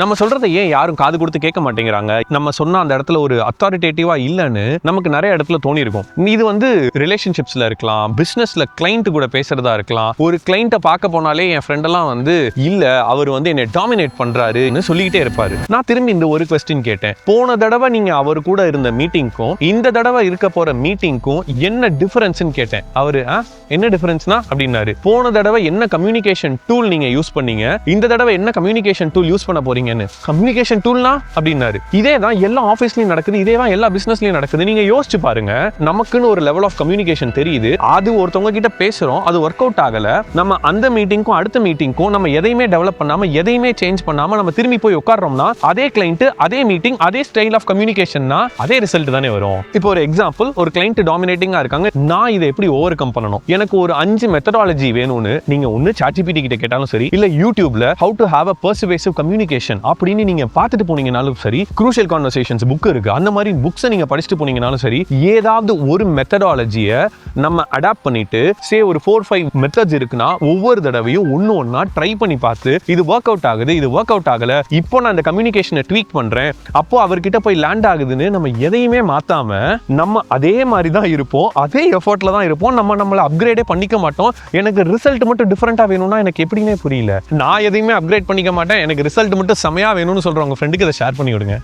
நம்ம சொல்றதை ஏன் யாரும் காது கொடுத்து கேட்க மாட்டேங்கிறாங்க? நம்ம சொன்ன அந்த இடத்துல ஒரு அத்தாரிட்டேட்டிவா இல்லைன்னு நமக்கு நிறைய இடத்துல தோணி இருக்கும். இது வந்து ரிலேஷன்ஷிப்ஸ்ல இருக்கலாம், பிசினஸ்ல கிளைண்ட் கூட பேசுறதா இருக்கலாம். ஒரு கிளைண்ட்டை பார்க்க போனாலே என் ஃப்ரெண்ட் எல்லாம் வந்து இல்ல அவர் வந்து என்னை டாமினேட் பண்றாருன்னு சொல்லிக்கிட்டே இருப்பாரு. நான் திரும்பி இந்த ஒரு கொஸ்டின் கேட்டேன். போன தடவை நீங்க அவர் கூட இருந்த மீட்டிங்க்கும் இந்த தடவை இருக்க போற மீட்டிங்க்கும் என்ன டிஃபரன்ஸ்னு கேட்டேன். அவரு என்ன டிஃபரன்ஸ்னா அப்படின்னாரு. போன தடவை என்ன கம்யூனிகேஷன் டூல் நீங்க யூஸ் பண்ணீங்க, இந்த தடவை என்ன கம்யூனிகேஷன் டூல் யூஸ் பண்ண போறீங்கன்னு. கம்யூனிகேஷன் டூல்னா அப்படின்னாரு. இதே தான் எல்லா ஆபீஸ்லயும் நடக்குது, இதே தான் எல்லா பிசினஸ்லயும் நடக்குது. நீங்க யோசிச்சு பாருங்க, நமக்குன்னு ஒரு லெவல் ஆஃப் கம்யூனிகேஷன் தெரியுது, அது ஒருத்தவங்க கிட்ட பேசுறோம், அது ஒர்க் அவுட் ஆகல, நம்ம அந்த மீட்டிங்க்கும் அடுத்த மீட்டிங்க்கும் நம்ம எதையுமே டெவலப் பண்ணாம எதையுமே சேஞ்ச் பண்ணாம நம்ம திரும்பி போய் உட்கார்றோம்னா அதே கிளைண்ட், அதே மீட்டிங், அதே ஸ்டைல் ஆஃப் கம்யூனிகேஷன்னா அதே ரிசல்ட் தானே வரும். இப்போ ஒரு எக்ஸாம்பிள், ஒரு கிளைண்ட் டாமினேட்டிங்கா இருக்காங்க, நான் இதை எப்படி ஓவர் கம் பண்ணணும், எனக்கு ஒரு 5 மெத்தடாலஜி வேணும்னு நீங்க ஒன்னு ChatGPT கிட்ட கேட்டாலும் சரி, இல்ல யூடியூப்ல how to have a persuasive communication அப்படின்னு நீங்க பார்த்துட்டு போனீங்கனாலும் சரி, Crucial Conversations புக் இருக்கு, அந்த மாதிரி புக்ஸை நீங்க படிச்சுட்டு போனீங்கனாலும் சரி, ஏதாவது ஒரு மெத்தடாலஜியை நம்ம அடாப்ட் பண்ணிட்டு ஒரு 4-5 மெத்தட்ஸ் இருக்குன்னா ஒவ்வொரு தடவையும் ஒன்னா ட்ரை பண்ணி பார்த்து இது ஒர்க் அவுட் ஆகுது, இது ஒர்க் அவுட் ஆகல, இப்போ நான் இந்த கம்யூனிகேஷனை ட்வீக் பண்றேன், அப்போ அவர்கிட்ட போய் லேண்ட் ஆகுதுன்னு நம்ம எதையுமே மாத்தாம நம்ம அதே மாதிரி தான் இருப்போம், அதே எஃபர்ட்ல தான் இருப்போம், நம்மளை அப்கிரேடே பண்ணிக்க மாட்டோம். எனக்கு ரிசல்ட் மட்டும் டிஃபரெண்டா வேணும்னா எனக்கு எப்படின்னே புரியல. நான் எதையுமே அப்கிரேட் பண்ணிக்க மாட்டேன், எனக்கு ரிசல்ட் மட்டும் செமையா வேணும்னு சொல்றவங்க ஃப்ரெண்டுக்கு இதை ஷேர் பண்ணி விடுங்க.